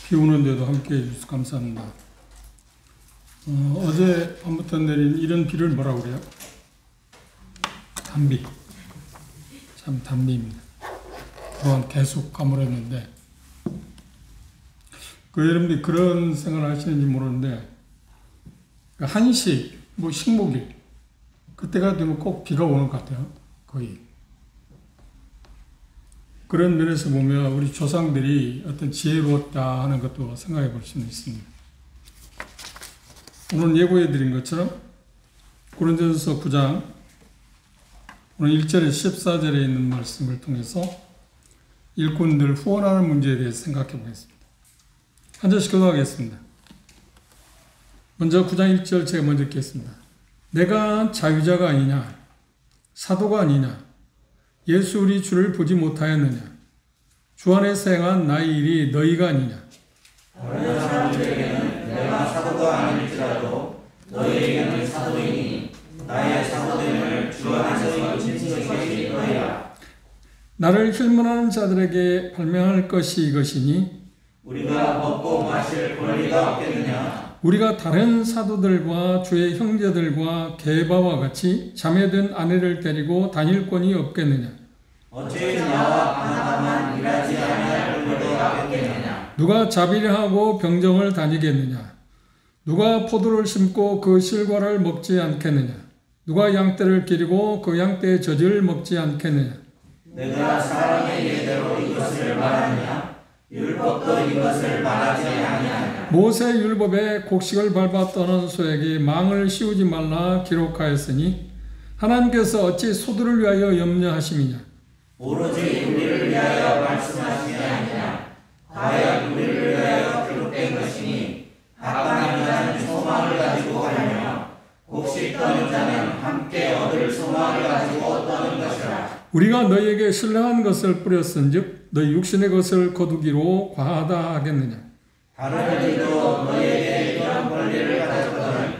비 오는데도 함께 해주셔서 감사합니다. 어제 밤부터 내린 이런 비를 뭐라고 그래요? 단비. 참 단비입니다. 그동안 계속 가물었는데, 여러분들이 그런 생각을 하시는지 모르는데, 한식, 식목일, 그때가 되면 꼭 비가 오는 것 같아요. 거의. 그런 면에서 보면 우리 조상들이 어떤 지혜로웠다 하는 것도 생각해 볼 수는 있습니다. 오늘 예고해 드린 것처럼 고린도전서 9장 오늘 1절에 14절에 있는 말씀을 통해서 일꾼들 후원하는 문제에 대해서 생각해 보겠습니다. 한 절씩 기도하겠습니다. 먼저 9장 1절 제가 먼저 읽겠습니다. 내가 자유자가 아니냐, 사도가 아니냐, 예수 우리 주를 보지 못하였느냐, 주 안에서 행한 나의 일이 너희가 아니냐. 다른 사람들에게는 내가 사도가 아닐지라도 너희에게는 사도이니 나의 사도됨을 주 안에서 인증한 것이 너희라. 나를 힐문하는 자들에게 발명할 것이 이것이니 우리가 먹고 마실 권리가 없겠느냐. 우리가 다른 사도들과 주의 형제들과 게바와 같이 자매된 아내를 데리고 다닐 권이 없겠느냐. 어찌 나와 바나바만 일하지 아니할 권리가 없겠느냐. 누가 자비를 하고 병정을 다니겠느냐. 누가 포도를 심고 그 실과를 먹지 않겠느냐. 누가 양떼를 기르고 그 양떼의 젖을 먹지 않겠느냐. 내가 사람의 예대로 이것을 말하느냐. 율법도 이것을 말하지 아니하느냐. 모세 율법에 곡식을 밟아 떠난 소에게 망을 씌우지 말라 기록하였으니 하나님께서 어찌 소들을 위하여 염려하심이냐. 오로지 우리를 위하여 말씀하시지 아니냐. 과연 우리를 위하여 기록된 것이니 합당한 자는 소망을 가지고 가며 곡식 떠는 자는 함께 얻을 소망을 가지고 떠는 것이라. 우리가 너희에게 신령한 것을 뿌렸은즉 너희 육신의 것을 거두기로 과하다 하겠느냐. 다른 이도 너희에게 이런 권리를 가졌거든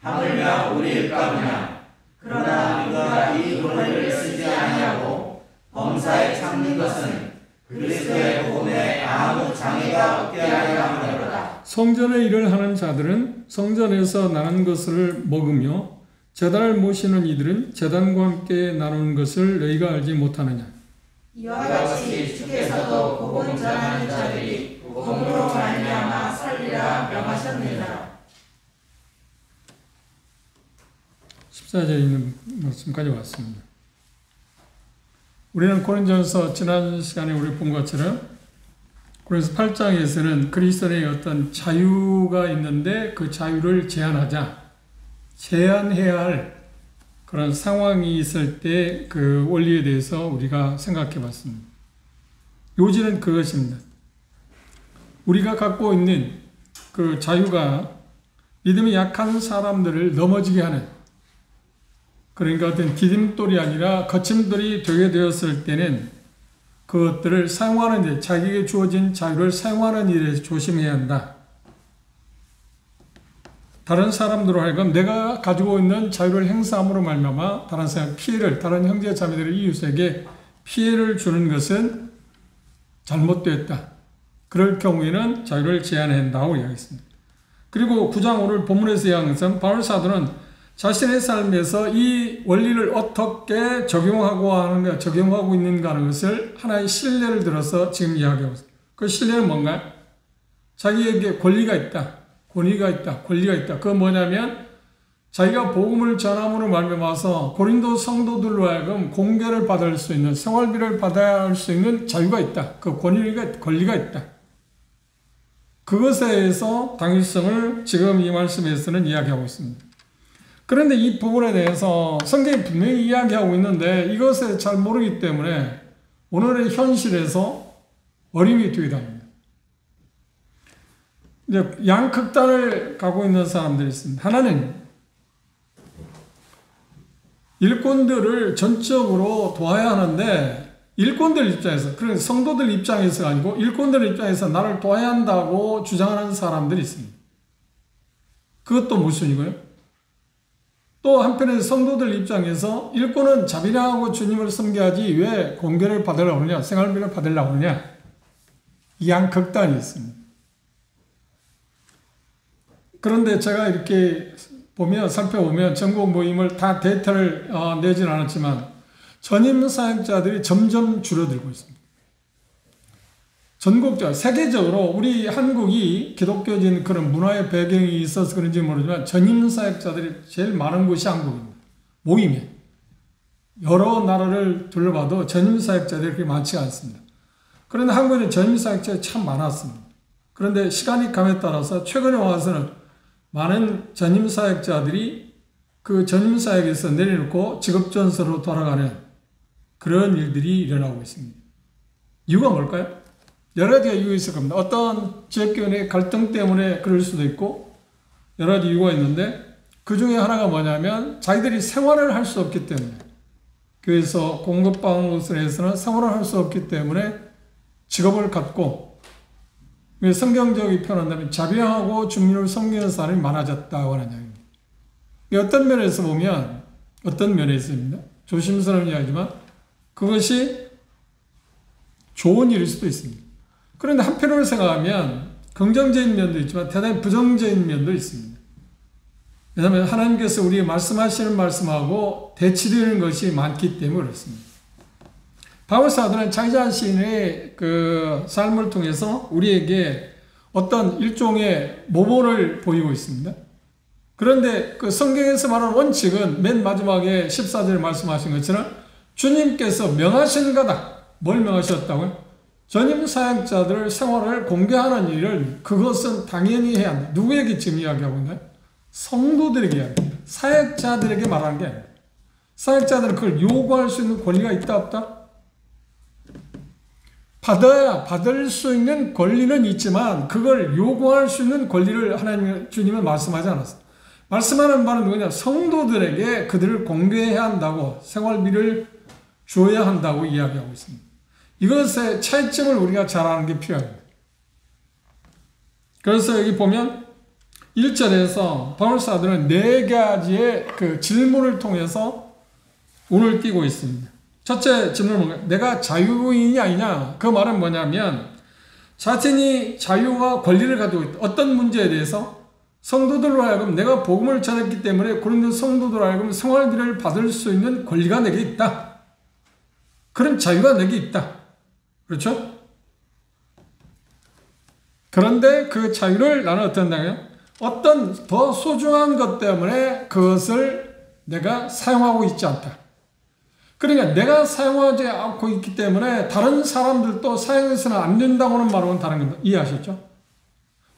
하물며 우리일까보냐. 그러나 우리가 이 권리를 쓰지 아니하고 범사에 참는 것은 그리스도의 복음에 아무 장애가 없게 하려 함이로다. 성전의 일을 하는 자들은 성전에서 나는 것을 먹으며 제단을 모시는 이들은 제단과 함께 나누는 것을 너희가 알지 못하느냐. 이와 같이 주께서도 복음 전하는 자들이 복음으로 말미암아 살리라 명하셨느니라. 14절에 있는 말씀까지 왔습니다. 우리는 고린도전서 지난 시간에 우리 본 것처럼 고린도서 8장에서는 그리스도의 어떤 자유가 있는데 그 자유를 제한해야 할 그런 상황이 있을 때 그 원리에 대해서 우리가 생각해 봤습니다. 요지는 그것입니다. 우리가 갖고 있는 그 자유가 믿음이 약한 사람들을 넘어지게 하는, 그러니까 어떤 디딤돌이 아니라 거침돌이 되게 되었을 때는 그것들을 사용하는 일, 자기에게 주어진 자유를 사용하는 일에 조심해야 한다. 다른 사람들로 하여금 내가 가지고 있는 자유를 행사함으로 말미암아 다른 사람 피해를, 다른 형제 자매들의 이웃에게 피해를 주는 것은 잘못되었다. 그럴 경우에는 자유를 제한해야 한다고 이야기했습니다. 그리고 9장 오늘 본문에서 이야기한 것은 바울 사도는 자신의 삶에서 이 원리를 어떻게 적용하고 있는가 하는 것을 하나의 신뢰를 들어서 지금 이야기하고 있습니다. 그 신뢰는 뭔가요? 자기에게 권리가 있다. 권위가 있다. 권리가 있다. 그건 뭐냐면 자기가 복음을 전함으로 말미암아서 고린도 성도들로 하여금 공개를 받을 수 있는, 생활비를 받아야 할 수 있는 자유가 있다. 그 권리가 있다. 그것에 의해서 당위성을 지금 이 말씀에서는 이야기하고 있습니다. 그런데 이 부분에 대해서 성경이 분명히 이야기하고 있는데 이것을 잘 모르기 때문에 오늘의 현실에서 어림이 되게 합니다. 이제 양극단을 가고 있는 사람들이 있습니다. 하나는 일꾼들을 전적으로 도와야 하는데 일꾼들 입장에서, 그러니까 성도들 입장에서가 아니고 일꾼들 입장에서 나를 도와야 한다고 주장하는 사람들이 있습니다. 그것도 무슨이고요? 또 한편에 성도들 입장에서 일꾼은 자비하고 주님을 섬겨야지 왜 공개를 받으려고 하느냐, 생활비를 받으려고 하느냐, 이 양극단이 있습니다. 그런데 제가 이렇게 살펴보면 전국 모임을 다 데이터를 내진 않았지만 전임 사역자들이 점점 줄어들고 있습니다. 전국적으로, 세계적으로 우리 한국이 기독교적인 그런 문화의 배경이 있어서 그런지 모르지만 전임 사역자들이 제일 많은 곳이 한국입니다. 모임에. 여러 나라를 둘러봐도 전임 사역자들이 그렇게 많지 않습니다. 그런데 한국에는 전임 사역자가 참 많았습니다. 그런데 시간이 감에 따라서 최근에 와서는 많은 전임 사역자들이 그 전임 사역에서 내려놓고 직업전선으로 돌아가는 그런 일들이 일어나고 있습니다. 이유가 뭘까요? 여러 가지가 이유가 있을 겁니다. 어떤 지역교 내 갈등 때문에 그럴 수도 있고 여러 가지 이유가 있는데 그 중에 하나가 뭐냐면 자기들이 생활을 할 수 없기 때문에 교회에서 공급받는 것에 대해서는 생활을 할 수 없기 때문에 직업을 갖고 성경적인 표현한다면 자비하고 주님을 섬기는 사람이 많아졌다고 하는 이야기입니다. 어떤 면에서 보면 어떤 면에 있습니다. 조심스러운 이야기지만 그것이 좋은 일일 수도 있습니다. 그런데 한편으로 생각하면 긍정적인 면도 있지만 대단히 부정적인 면도 있습니다. 왜냐하면 하나님께서 우리에게 말씀하시는 말씀하고 대치되는 것이 많기 때문에 그렇습니다. 바울 사도는 자기 자신의 그 삶을 통해서 우리에게 어떤 일종의 모범을 보이고 있습니다. 그런데 그 성경에서 말하는 원칙은 맨 마지막에 14절에 말씀하신 것처럼 주님께서 명하신 거다. 뭘 명하셨다고요? 전임 사역자들 생활을 공개하는 일을 그것은 당연히 해야 한다. 누구에게 지금 이야기하고 있나요? 성도들에게 이야기합니다. 사역자들에게 말하는 게 아닙니다. 사역자들은 그걸 요구할 수 있는 권리가 있다 없다? 받을 수 있는 권리는 있지만 그걸 요구할 수 있는 권리를 하나님 주님은 말씀하지 않았어요. 말씀하는 바는 누구냐? 성도들에게 그들을 공개해야 한다고 생활비를 줘야 한다고 이야기하고 있습니다. 이것의 차이점을 우리가 잘 아는 게 필요합니다. 그래서 여기 보면 1절에서 바울 사도는 4가지의 그 질문을 통해서 운을 띄고 있습니다. 첫째 질문은 뭔가요? 내가 자유인이 아니냐? 그 말은 뭐냐면 자신이 자유와 권리를 가지고 있다. 어떤 문제에 대해서 성도들로 하여금 내가 복음을 전했기 때문에 고린도 성도들로 하여금 생활비를 받을 수 있는 권리가 내게 있다. 그런 자유가 내게 있다. 그렇죠? 그런데 그 자유를 나는 어떤다고요? 어떤 더 소중한 것 때문에 그것을 내가 사용하고 있지 않다. 그러니까 내가 사용하지 않고 있기 때문에 다른 사람들도 사용해서는 안 된다고는 말하고는 다른 겁니다. 이해하셨죠?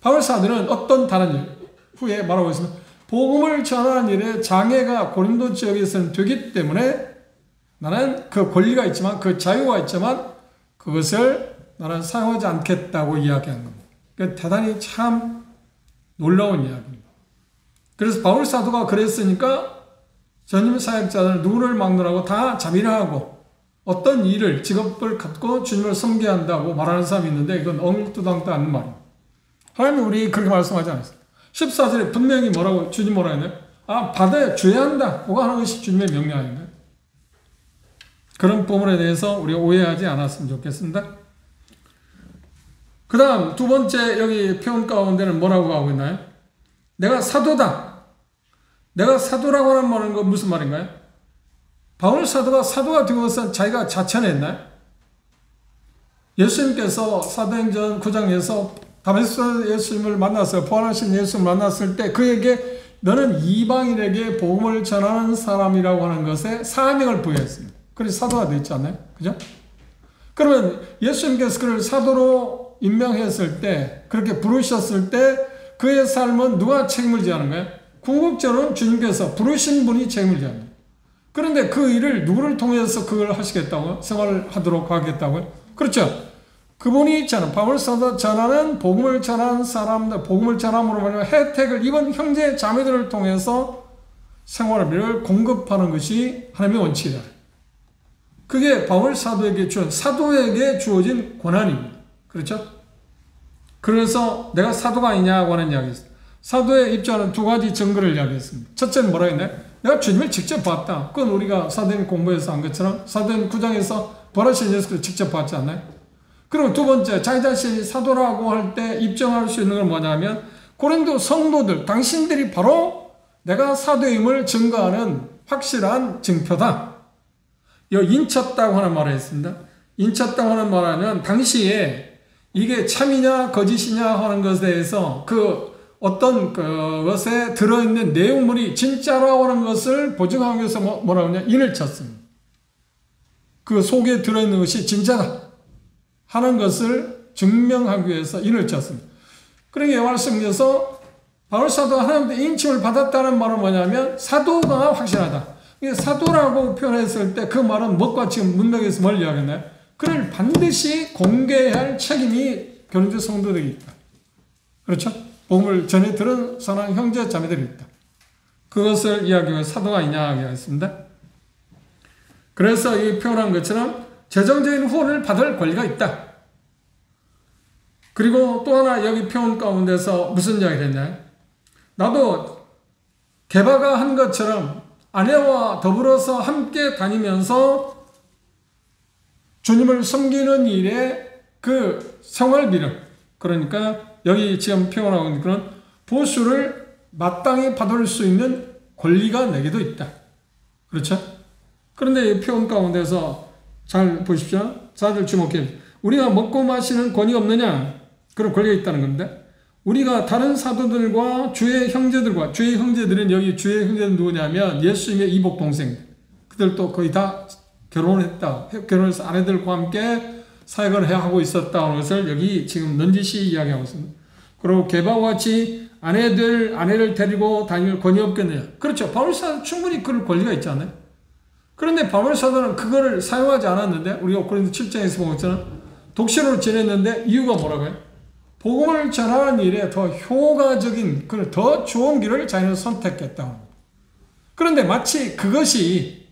바울 사도는 어떤 다른 일 후에 말하고 있습니다. 복음을 전하는 일에 장애가 고린도 지역에서는 되기 때문에 나는 그 권리가 있지만 그 자유가 있지만 그것을 나는 사용하지 않겠다고 이야기한 겁니다. 그러니까 대단히 참 놀라운 이야기입니다. 그래서 바울 사도가 그랬으니까 전임 사역자들 누구를 막론하고 다 자비를 하고 어떤 일을 직업을 갖고 주님을 섬겨야 한다고 말하는 사람이 있는데 이건 엉뚱당도 않는 말입니다. 하나님이 우리 그렇게 말씀하지 않았어요. 14절에 분명히 뭐라고 주님 뭐라 했나요? 줘야 한다. 그거 하는 것이 주님의 명령 아닌가요? 그런 부분에 대해서 우리가 오해하지 않았으면 좋겠습니다. 그 다음 두 번째 여기 표현 가운데는 뭐라고 하고 있나요? 내가 사도다. 내가 사도라고 하는 말은 건 무슨 말인가요? 바울 사도가 사도가 된 것은 자기가 자천했나요? 예수님께서 사도행전 9장에서 다메섹 예수님을 만났어요. 부활하신 예수님을 만났을 때 그에게 너는 이방인에게 복음을 전하는 사람이라고 하는 것에 사명을 부여했습니다. 그래서 사도가 되어 있지 않나요? 그죠? 그러면 예수님께서 그를 사도로 임명했을 때 그렇게 부르셨을 때 그의 삶은 누가 책임을 져야 하는 거예요? 궁극적으로는 주님께서 부르신 분이 책임을 져야 합니다. 그런데 그 일을 누구를 통해서 그걸 하시겠다고요? 생활을 하도록 하겠다고요? 그렇죠. 그분이 있잖아요. 바울 사도 전하는 복음을 전하는 사람들, 복음을 전함으로 말하면 혜택을 입은 형제 자매들을 통해서 생활비를 공급하는 것이 하나님의 원칙이다. 그게 바울 사도에게 사도에게 주어진 권한입니다. 그렇죠? 그래서 내가 사도가 아니냐고 하는 이야기였습니다. 사도의 입장은 두 가지 증거를 이야기했습니다. 첫째는 뭐라 했나요? 내가 주님을 직접 봤다. 그건 우리가 사도행 공부에서 한 것처럼 사도행 9장에서 부활하신 예수를 직접 봤지 않나요? 그리고 두 번째, 자기 자신이 사도라고 할 때 입증할 수 있는 건 뭐냐면 고린도 성도들, 당신들이 바로 내가 사도임을 증거하는 확실한 증표다. 이 인쳤다고 하는 말을 했습니다. 인쳤다고 하는 말은 당시에 이게 참이냐 거짓이냐 하는 것에 대해서 그 어떤 것에 들어있는 내용물이 진짜라고 하는 것을 보증하기 위해서 뭐라고 하냐? 인을 쳤습니다. 그 속에 들어있는 것이 진짜다 하는 것을 증명하기 위해서 인을 쳤습니다. 그러니까 말씀에서 바울 사도가 하나님께 인침을 받았다는 말은 뭐냐면 사도가 확실하다. 사도라고 표현했을 때 그 말은 무엇과 지금 문맥에서 뭘 이야기하나요? 그를 반드시 공개해야 할 책임이 고린도 성도들이 있다. 그렇죠? 복음을 전해 들은 사랑하는 형제 자매들이 있다. 그것을 이야기하고 사도가 이야기했습니다. 그래서 이 표현한 것처럼 재정적인 후원을 받을 권리가 있다. 그리고 또 하나 여기 표현 가운데서 무슨 이야기를 했나요? 나도 게바가 한 것처럼 아내와 더불어서 함께 다니면서 주님을 섬기는 일에 그 생활비를, 그러니까 여기 지금 표현하고 있는 그런 보수를 마땅히 받을 수 있는 권리가 내게도 있다. 그렇죠? 그런데 이 표현 가운데서 잘 보십시오. 다들 주목해. 우리가 먹고 마시는 권위가 없느냐? 그런 권리가 있다는 겁니다. 우리가 다른 사도들과 주의 형제들과, 주의 형제들은 여기 주의 형제는 누구냐면 예수님의 이복 동생. 그들도 거의 다 결혼했다. 결혼해서 아내들과 함께 사역을 하고 있었다는 것을 여기 지금 넌지시 이야기하고 있습니다. 그리고 게바와 같이 아내를 데리고 다닐 권위 없겠느냐. 그렇죠. 바울사도 충분히 그럴 권리가 있지 않아요? 그런데 바울사도는 그거를 사용하지 않았는데 우리가 고린도 7장에서 보고 있잖아. 독신으로 지냈는데 이유가 뭐라고요? 복음을 전하는 일에 더 효과적인, 더 좋은 길을 자기는 선택했다. 그런데 마치 그것이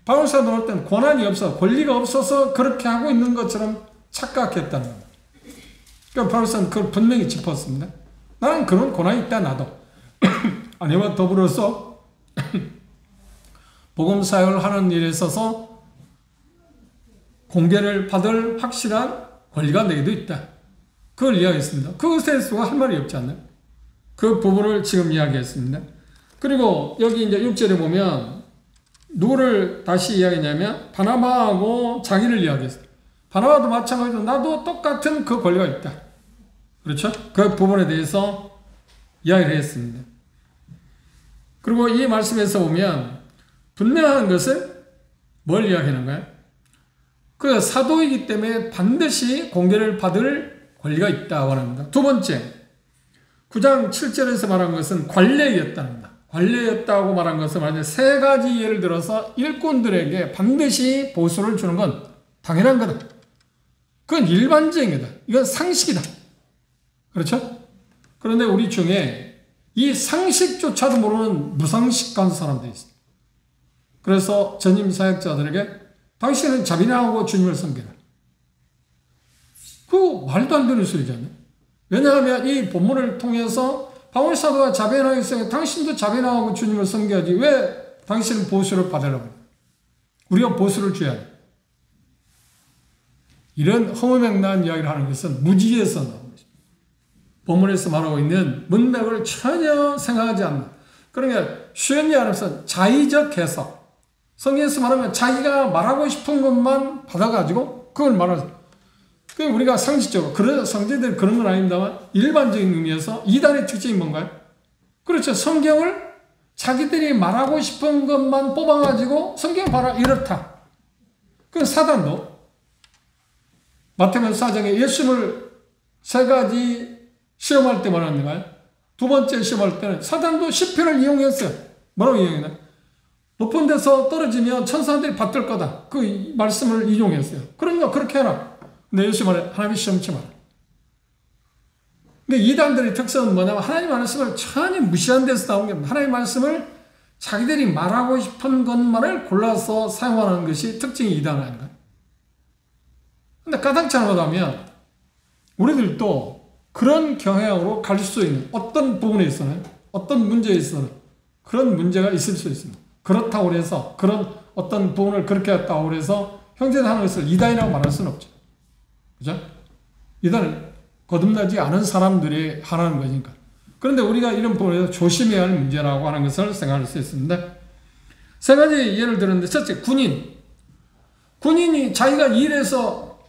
바울사도는 어떤 권한이 없어, 권리가 없어서 그렇게 하고 있는 것처럼 착각했다는 겁니다. 그러니까 바울사는 그걸 분명히 짚었습니다. 나는 그런 권한이 있다, 나도. 아내와 더불어서 복음 사역을 하는 일에 있어서 공개를 받을 확실한 권리가 내게도 있다. 그걸 이야기했습니다. 그것에 대해서 할 말이 없지 않나요? 그 부분을 지금 이야기했습니다. 그리고 여기 이제 6절에 보면 누구를 다시 이야기했냐면 바나바하고 자기를 이야기했어요. 바나바도 마찬가지로 나도 똑같은 그 권리가 있다. 그렇죠? 그 부분에 대해서 이야기를 했습니다. 그리고 이 말씀에서 보면 분명한 것을 뭘 이야기하는가요? 그 사도이기 때문에 반드시 공개를 받을 권리가 있다고 합니다. 두 번째, 9장 7절에서 말한 것은 관례였답니다. 관례였다고 말한 것은 말하자면 세 가지 예를 들어서 일꾼들에게 반드시 보수를 주는 건 당연한 거다. 그건 일반적인 거다. 이건 상식이다. 그렇죠? 그런데 우리 중에 이 상식조차도 모르는 무상식 간 사람들이 있어요. 그래서 전임 사역자들에게 당신은 자비나하고 주님을 섬기라. 그 말도 안 되는 소리잖아요. 왜냐하면 이 본문을 통해서 바울사도가 자비나하게 있으면 당신도 자비나하고 주님을 섬겨야지 왜 당신은 보수를 받으려고 해요? 우리가 보수를 줘야 돼. 이런 허무맹랑한 이야기를 하는 것은 무지에서 나온 것입니다. 본문에서 말하고 있는 문맥을 전혀 생각하지 않는, 그러니까 쉬운 이야기로서 자의적 해석. 성경에서 말하면 자기가 말하고 싶은 것만 받아가지고 그걸 말하죠. 우리가 상식적으로, 그런 성제들이 그런 건 아닙니다만 일반적인 의미에서 이단의 특징이 뭔가요? 그렇죠. 성경을 자기들이 말하고 싶은 것만 뽑아가지고 성경 봐라 이렇다. 그 사단도 마태복음 4장에 예수님을 세 가지 시험할 때 말하는가요? 두 번째 시험할 때는 사단도 시편을 이용했어요. 뭐라고 이용했나요? 높은 데서 떨어지면 천사들이 받들 거다. 그 말씀을 인용했어요. 그러니까 그렇게 해라. 근데 예수 말해, 하나님의 시험치 마라. 근데 이단들의 특성은 뭐냐면 하나님 말씀을 전혀 무시한 데서 나온 게 하나님 말씀을 자기들이 말하고 싶은 것만을 골라서 사용하는 것이 특징이 이단 아닌가요? 근데 까닭 잘못하면 우리들도 그런 경향으로 갈 수 있는 어떤 부분에 있어는, 어떤 문제에 있어는 그런 문제가 있을 수 있습니다. 그렇다고 해서 그런 어떤 부분을 그렇게 했다고 해서 형제들 하는 것을 이단이라고 말할 수는 없죠. 그죠? 이단은 거듭나지 않은 사람들이 하나는 거니까. 그런데 우리가 이런 부분에서 조심해야 할 문제라고 하는 것을 생각할 수 있습니다. 세 가지 예를 들었는데, 첫째, 군인. 군인이 자기가 일해서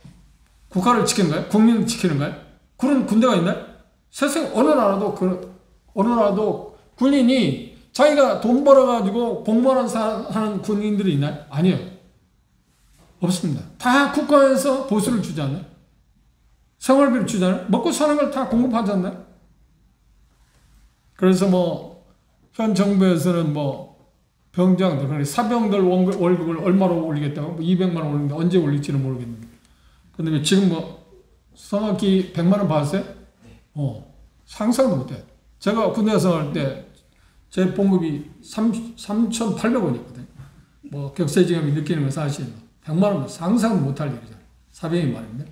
국가를 지키는 거예요? 국민을 지키는 거예요? 그런 군대가 있나요? 세상 어느 나라도 군인이 자기가 돈 벌어가지고 공무원하는 군인들이 있나요? 아니요. 없습니다. 다 국가에서 보수를 주지 않나요? 생활비를 주지 않아요? 먹고 사는 걸 다 공급하지 않나요? 그래서 현 정부에서는 병장들, 사병들 월급을 얼마로 올리겠다고 200만 원 올리는데 언제 올릴지는 모르겠는데. 근데 지금 성악기 100만 원 받았어요? 상상도 못해요. 제가 군대 생활할 때 제 봉급이 3,800원이거든요. 격세지감이 느끼는 건 사실 100만 원은 상상도 못할 일이잖아요. 사병이 말입니다.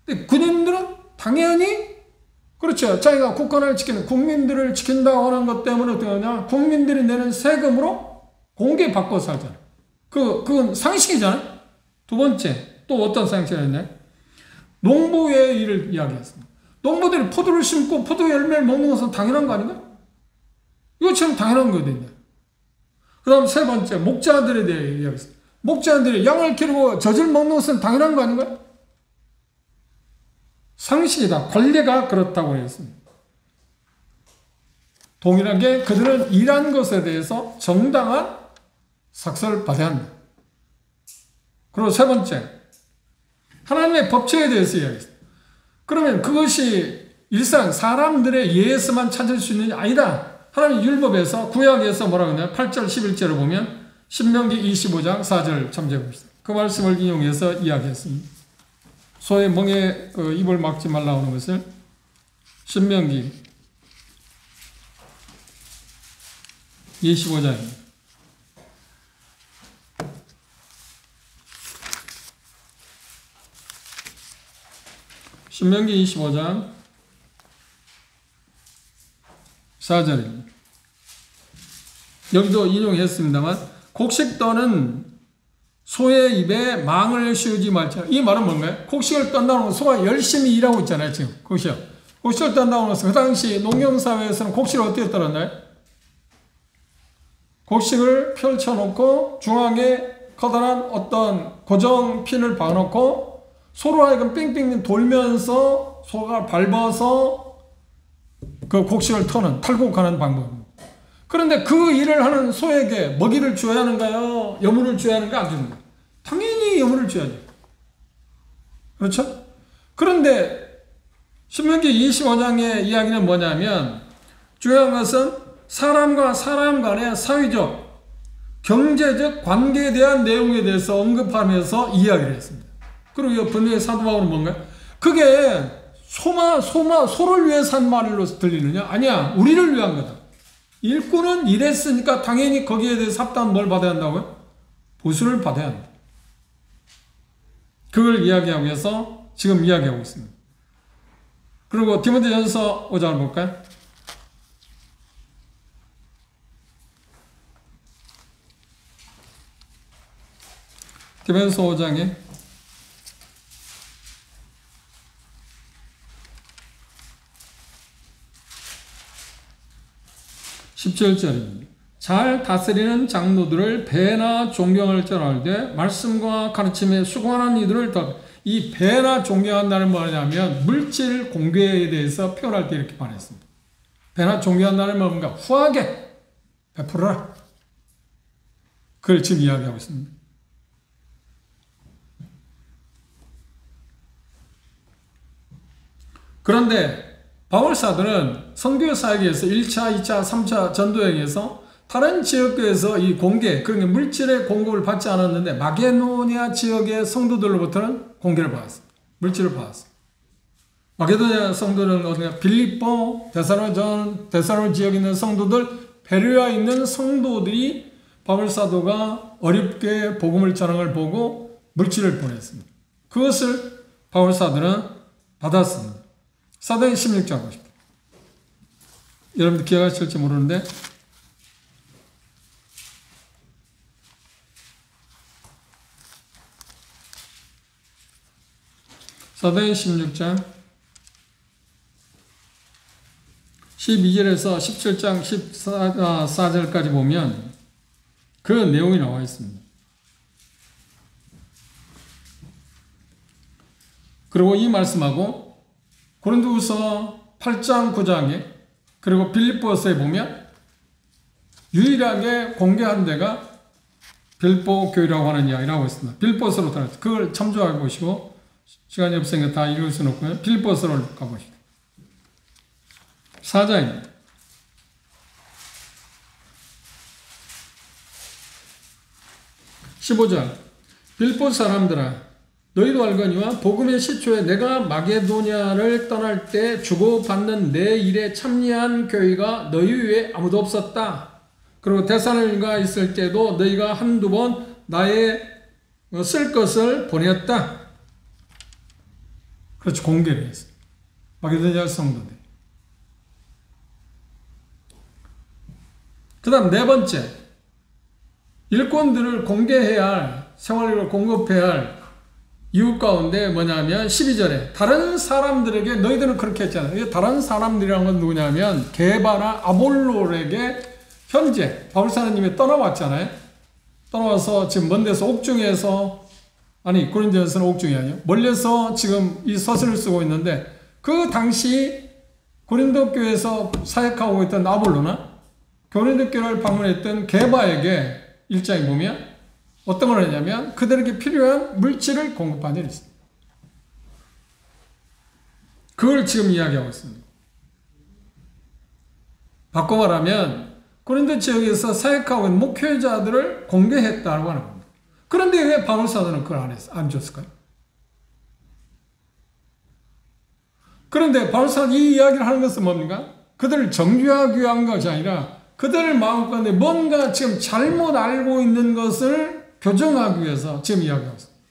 근데 군인들은 당연히 그렇죠. 자기가 국가를 지키는, 국민들을 지킨다고 하는 것 때문에 어떻게 하냐? 국민들이 내는 세금으로 공개 받고 살잖아요. 그건 상식이잖아요. 두 번째, 또 어떤 상식이었냐? 농부의 일을 이야기했습니다. 농부들이 포도를 심고 포도 열매를 먹는 것은 당연한 거 아닌가? 이것처럼 당연한 거거든요. 그 다음 세 번째, 목자들에 대해 이야기했습니다. 목자들이 양을 기르고 젖을 먹는 것은 당연한 거 아닌가? 상식이다. 권리가 그렇다고 했습니다. 동일하게 그들은 일한 것에 대해서 정당한 삭설을 받아야 한다. 그리고 세 번째, 하나님의 법칙에 대해서 이야기했습니다. 그러면 그것이 일상 사람들의 예에서만 찾을 수 있는 게 아니다. 하나님 율법에서 구약에서 뭐라고 했나요? 8절 11절을 보면 신명기 25장 4절 참조해봅시다. 그 말씀을 인용해서 이야기했습니다. 소의 멍에 입을 막지 말라고 하는 것을 신명기 25장입니다. 신명기 25장 4절입니다. 여기도 인용했습니다만 곡식 떠는 소의 입에 망을 씌우지 말자. 이 말은 뭔가요? 곡식을 떤다는 건 소가 열심히 일하고 있잖아요. 지금 곡식을 떤다는 것은 그 당시 농경사회에서는 곡식을 어떻게 떨었나요? 곡식을 펼쳐놓고 중앙에 커다란 어떤 고정 핀을 박아놓고 소로 하여금 뺑뺑 돌면서 소가 밟아서 그 곡식을 터는 탈곡하는 방법입니다. 그런데 그 일을 하는 소에게 먹이를 줘야 하는가요? 여물을 줘야 하는가? 안 주는 거예요. 당연히 여물을 줘야죠. 그렇죠? 그런데 신명기 25장의 이야기는 뭐냐면 중요한 것은 사람과 사람 간의 사회적, 경제적 관계에 대한 내용에 대해서 언급하면서 이야기를 했습니다. 그리고 분명히 사도 바울은 뭔가요? 그게 소를 위해서 한 말로 들리느냐? 아니야. 우리를 위한 거다. 일꾼은 일했으니까 당연히 거기에 대해서 합당한 뭘 받아야 한다고요? 보수를 받아야 한다. 그걸 이야기하고 해서 지금 이야기하고 있습니다. 그리고 디모데전서 5장을 볼까요? 디모데전서 5장에 17절입니다. 잘 다스리는 장로들을 배나 존경할 줄 알되 말씀과 가르침에 수고하는 이들을 이 배나 존경한다는 뭐냐면 물질 공개에 대해서 표현할 때 이렇게 말했습니다. 배나 존경한다는 말은 뭔가 후하게 베풀어라. 그걸 지금 이야기하고 있습니다. 그런데 바울사도는 선교사역에서 1차, 2차, 3차 전도여행에서 다른 지역에서 이 공개, 그러니까 물질의 공급을 받지 않았는데 마게도니아 지역의 성도들로부터는 공개를 받았습니다. 물질을 받았습니다. 마게도니아 성도는 어디냐? 빌립보, 데살로니가 지역에 있는 성도들, 베레아에 있는 성도들이 바울사도가 어렵게 복음을 전하는 걸 보고 물질을 보냈습니다. 그것을 바울사도는 받았습니다. 사도행 16장 보십시오. 여러분들 기억하실지 모르는데 사도행 16장 12절에서 17장 14절까지 보면 그 내용이 나와 있습니다. 그리고 이 말씀하고 고린도후서 8장 9장에 그리고 빌립보서에 보면 유일하게 공개한 데가 빌립보 교회라고 하는 이야기라고 있습니다. 빌립보서로 들어가서 그걸 참조해 보시고 시간이 없으니까 다 읽을 수는 없고요. 빌립보서로 가보시죠. 4장입니다. 15절 빌립보 사람들아 너희도 알거니와 복음의 시초에 내가 마게도냐를 떠날 때 주고받는 내 일에 참여한 교회가 너희 외에 아무도 없었다. 그리고 데살로니가 있을 때도 너희가 한두 번 나의 쓸 것을 보냈다. 그렇지, 공개를 했어요. 마게도냐 성도들. 그 다음 네 번째, 일꾼들을 공개해야 할, 생활력을 공급해야 할 이유 가운데 뭐냐면 12절에 다른 사람들에게 너희들은 그렇게 했잖아요. 다른 사람들이라는 건 누구냐면 게바나 아볼로에게 현재 바울사님이 떠나왔잖아요. 떠나와서 지금 먼 데서 옥중에서, 아니 고린도전서는 옥중이 아니에요. 멀리서 지금 이 서신을 쓰고 있는데 그 당시 고린도 교회에서 사역하고 있던 아볼로나 고린도 교회를 방문했던 게바에게 일장에 보면 어떤 걸 하냐면 그들에게 필요한 물질을 공급하는 일이 있습니다. 그걸 지금 이야기하고 있습니다. 바꿔 말하면 고린도 지역에서 사역하고 있는 목회자들을 공개했다고 하는 겁니다. 그런데 왜 바울 사도는 그걸 안 줬을까요? 그런데 바울 사도 이 이야기를 하는 것은 뭡니까? 그들을 정죄하기 위한 것이 아니라 그들 마음 가운데 뭔가 지금 잘못 알고 있는 것을 교정하기 위해서 지금 이야기하고 있습니다.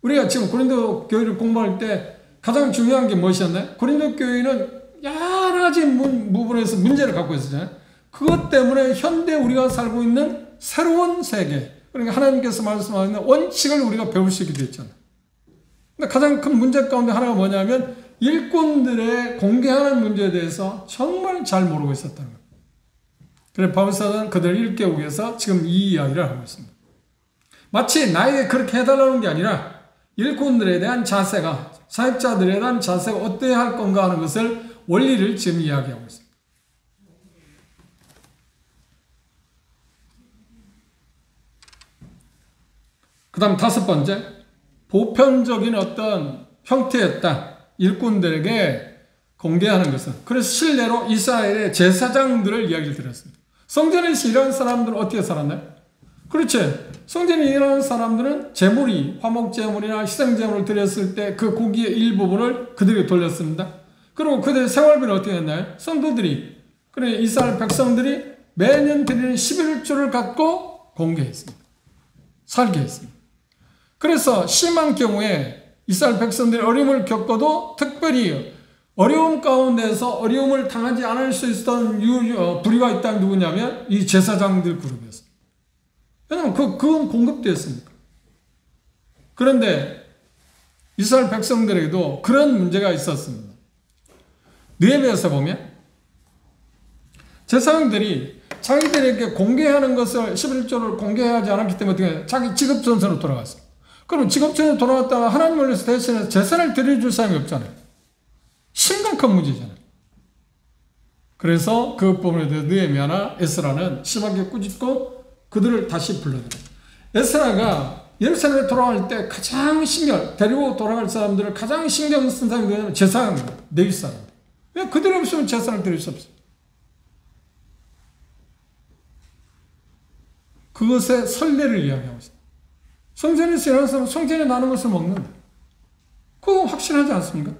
우리가 지금 고린도 교회를 공부할 때 가장 중요한 게 무엇이었나요? 고린도 교회는 여러 가지 부분에서 문제를 갖고 있었잖아요. 그것 때문에 현대 우리가 살고 있는 새로운 세계, 그러니까 하나님께서 말씀하시는 원칙을 우리가 배울 수 있게 됐잖아요. 근데 가장 큰 문제 가운데 하나가 뭐냐면 일꾼들의 공개하는 문제에 대해서 정말 잘 모르고 있었다는 거예요. 그래서 바울사도는 그들을 일깨우기 위해서 지금 이 이야기를 하고 있습니다. 마치 나에게 그렇게 해달라는 게 아니라 일꾼들에 대한 자세가, 사역자들에 대한 자세가 어때야 할 건가 하는 것을, 원리를 지금 이야기하고 있습니다. 그 다음 다섯 번째, 보편적인 어떤 형태였다. 일꾼들에게 공개하는 것은. 그래서 실례로 이스라엘의 제사장들을 이야기를 드렸습니다. 성전에서 일하는 사람들은 어떻게 살았나요? 그렇지. 성전에 일하는 사람들은 제물이, 화목제물이나 희생제물을 드렸을 때 그 고기의 일부분을 그들에게 돌렸습니다. 그리고 그들의 생활비는 어떻게 했나요? 성도들이, 그래 이스라엘 백성들이 매년 드리는 11조를 갖고 공개했습니다. 살게 했습니다. 그래서 심한 경우에 이스라엘 백성들이 어려움을 겪어도 특별히 어려움 가운데서 어려움을 당하지 않을 수 있었던 부류가 있다면 누구냐면 이 제사장들 그룹이었습니다. 왜냐하면 그건 공급되었으니까. 그런데 이스라엘 백성들에게도 그런 문제가 있었습니다. 느헤미야서 보면 제사장들이 자기들에게 공개하는 것을 11조를 공개하지 않았기 때문에 자기 직업전선으로 돌아갔어요. 그럼 직업전선으로 돌아갔다가 하나님을 위해서 대신해서 제사를 드려줄 사람이 없잖아요. 심각한 문제잖아요. 그래서 그 부분에 대해서 느헤미야나 에스라는 심하게 꾸짖고 그들을 다시 불러들여요. 에스라가 예루살렘에 돌아갈 때 가장 데리고 돌아갈 사람들을 가장 신경 쓴 사람이 누구냐면 제사장입니다. 레위 사람. 왜 그들 없으면 제사를 드릴 수 없어요. 그것의 선례를 이야기하고 있어요. 성전에서 일하는 사람은 성전에 나는 것을 먹는다. 그거 확실하지 않습니까?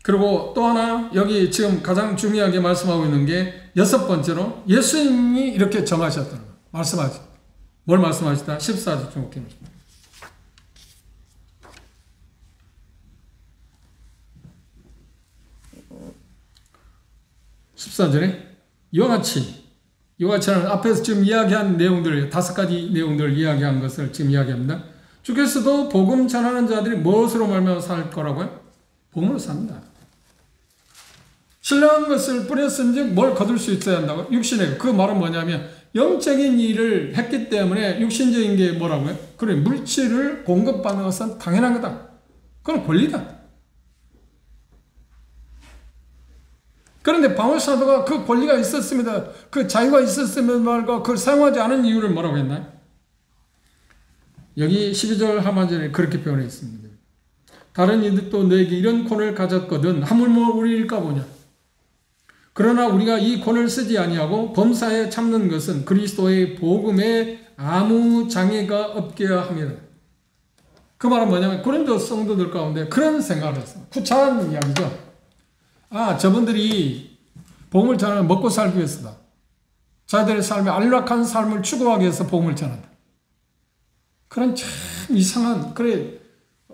그리고 또 하나 여기 지금 가장 중요하게 말씀하고 있는 게 여섯 번째로 예수님이 이렇게 정하셨다는 거. 말씀하셨다. 뭘 말씀하셨다? 14절 좀 볼게요. 14절에 이와 같이 이와 같이 앞에서 지금 이야기한 내용들, 5가지 내용들을 이야기한 것을 지금 이야기합니다. 주께서도 복음 전하는 자들이 무엇으로 말미암아 살 거라고요? 복음으로 삽니다. 신령한 것을 뿌렸은즉 뭘 거둘 수 있어야 한다고? 육신에. 그 말은 뭐냐면 영적인 일을 했기 때문에 육신적인 게 뭐라고요? 그래, 물질을 공급받는 것은 당연한 거다. 그건 권리다. 그런데 바울 사도가 그 권리가 있었습니다. 그 자유가 있었음에도 말고 그걸 사용하지 않은 이유를 뭐라고 했나요? 여기 12절 하반절에 그렇게 표현했습니다. 다른 이들도 너에게 이런 권을 가졌거든 하물며 우리일까 보냐. 그러나 우리가 이 권을 쓰지 아니하고 범사에 참는 것은 그리스도의 복음에 아무 장애가 없게 합니다. 그 말은 뭐냐면 고린도 성도들 가운데 그런 생각을 했어요. 구차한 이야기죠. 아, 저분들이 복음을 전하면 먹고 살기 위해서다. 자기들의 삶에 안락한 삶을 추구하기 위해서 복음을 전한다. 그런 참 이상한, 그래,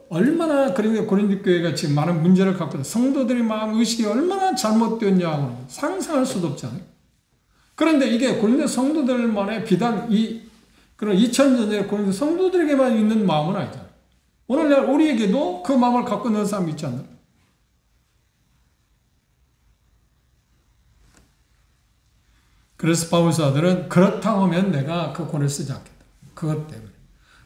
얼마나 고린도 교회가 지금 많은 문제를 갖고 있다. 성도들의 마음 의식이 얼마나 잘못되었냐고 상상할 수도 없잖아요. 그런데 이게 고린도 성도들만의 비단 그런 2000년 전에 고린도 성도들에게만 있는 마음은 아니잖아요. 오늘날 우리에게도 그 마음을 갖고 있는 사람이 있지 않나요? 그래서 바울 사도는 그렇다 하면 내가 그 권을 쓰지 않겠다. 그것 때문에.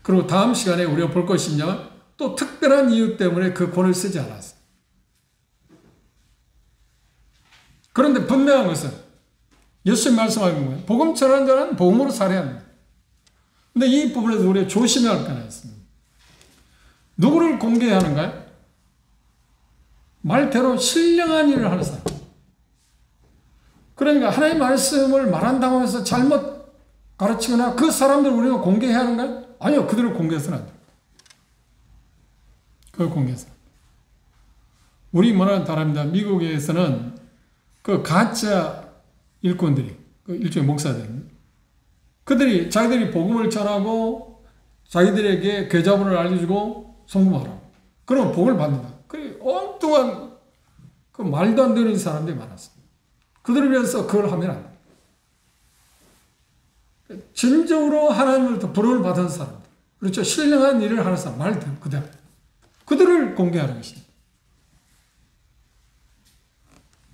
그리고 다음 시간에 우리가 볼 것이냐 또 특별한 이유 때문에 그 권을 쓰지 않았어요. 그런데 분명한 것은 예수님 말씀하신 거예요. 복음 전하는 자는 복음으로 살아야 합니다. 근데 이 부분에서 우리가 조심해야 할 거 하나 있습니다. 누구를 공개하는가요? 말대로 신령한 일을 하는 사람. 그러니까 하나님의 말씀을 말한다고 해서 잘못 가르치거나 그 사람들을 우리가 공개해야 하는가요? 아니요. 그들을 공개해서는 안 돼요. 그걸 공개해서. 우리 문화는 다릅니다. 미국에서는 그 가짜 일꾼들이, 그 일종의 목사들, 그들이 자기들이 복음을 전하고 자기들에게 계좌번호를 알려주고 송금하라고. 그럼 복을 받는다. 그 엉뚱한 그 말도 안 되는 사람들이 많았어요. 그들을 위해서 그걸 하면 안 돼. 진정으로 하나님으로부터 부름을 받은 사람들. 그렇죠. 신령한 일을 하는 사람. 말 그대로. 그들을 공개하는 것입니다.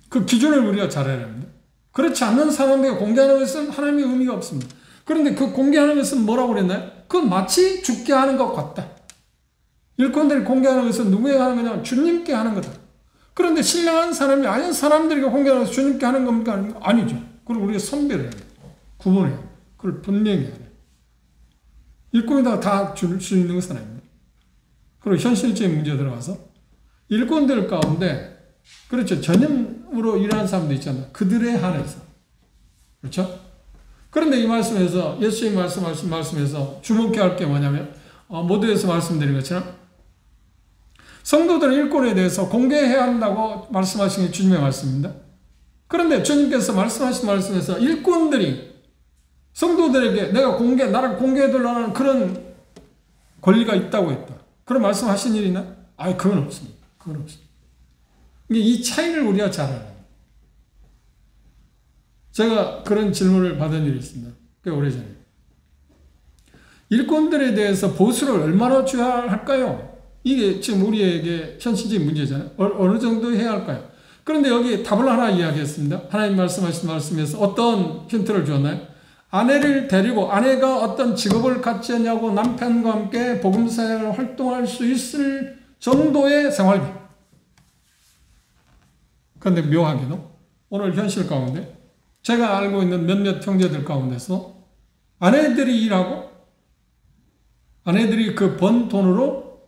그 기준을 우리가 잘 알아야 합니다. 그렇지 않는 사람에게 공개하는 것은 하나님의 의미가 없습니다. 그런데 그 공개하는 것은 뭐라고 그랬나요? 그건 마치 죽게 하는 것 같다. 일꾼들이 공개하는 것은 누구에게 하는 거냐? 주님께 하는 거다. 그런데 신령한 사람이 아닌 사람들에게 공개하는 것은 주님께 하는 겁니까? 아니죠. 그걸 우리가 선별해야 돼요. 구분해야 돼요. 그걸 분명히 해야 돼요. 일꾼에다가 다 줄 수 있는 것은 아닙니다. 그리고 현실적인 문제에 들어가서 일꾼들 가운데 그렇죠. 전념으로 일하는 사람도 있잖아요. 그들에 한해서. 그렇죠? 그런데 이 말씀에서 예수님 말씀에서 주목해야 할 게 뭐냐면 모두에서 말씀드린 것처럼 성도들의 일꾼에 대해서 공개해야 한다고 말씀하신 게 주님의 말씀입니다. 그런데 주님께서 말씀하신 말씀에서 일꾼들이 성도들에게 나를 공개해달라는 그런 권리가 있다고 했다. 그런 말씀하신 일이 있나? 아니, 그건 없습니다. 그건 없습니다. 이 차이를 우리가 잘 알아요. 제가 그런 질문을 받은 일이 있습니다. 꽤 오래전에. 일꾼들에 대해서 보수를 얼마나 줘야 할까요? 이게 지금 우리에게 현실적인 문제잖아요. 어느 정도 해야 할까요? 그런데 여기 답을 하나 이야기했습니다. 하나님 말씀하신 말씀에서 어떤 힌트를 주었나요? 아내를 데리고 아내가 어떤 직업을 갖지 않냐고 남편과 함께 복음사역을 활동할 수 있을 정도의 생활비. 그런데 묘하게도 오늘 현실 가운데 제가 알고 있는 몇몇 형제들 가운데서 아내들이 일하고 아내들이 그 번 돈으로